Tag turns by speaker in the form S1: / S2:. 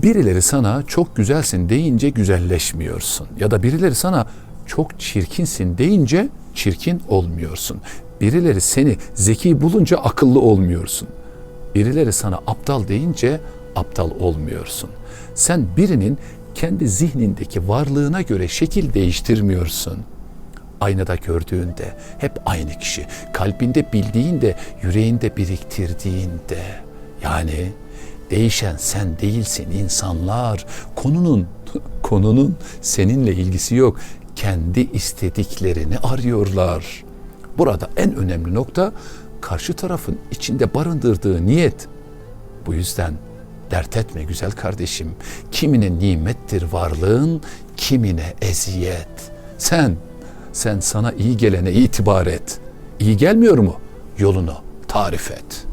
S1: Birileri sana çok güzelsin deyince güzelleşmiyorsun. Ya da birileri sana çok çirkinsin deyince çirkin olmuyorsun. Birileri seni zeki bulunca akıllı olmuyorsun. Birileri sana aptal deyince aptal olmuyorsun. Sen birinin kendi zihnindeki varlığına göre şekil değiştirmiyorsun. Aynada gördüğünde hep aynı kişi. Kalbinde bildiğinde, yüreğinde biriktirdiğinde. Yani değişen sen değilsin insanlar. Konunun seninle ilgisi yok. Kendi istediklerini arıyorlar. Burada en önemli nokta karşı tarafın içinde barındırdığı niyet. Bu yüzden dert etme güzel kardeşim. Kimine nimettir varlığın, kimine eziyet. Sen sana iyi gelene itibar et. İyi gelmiyor mu? Yolunu tarif et.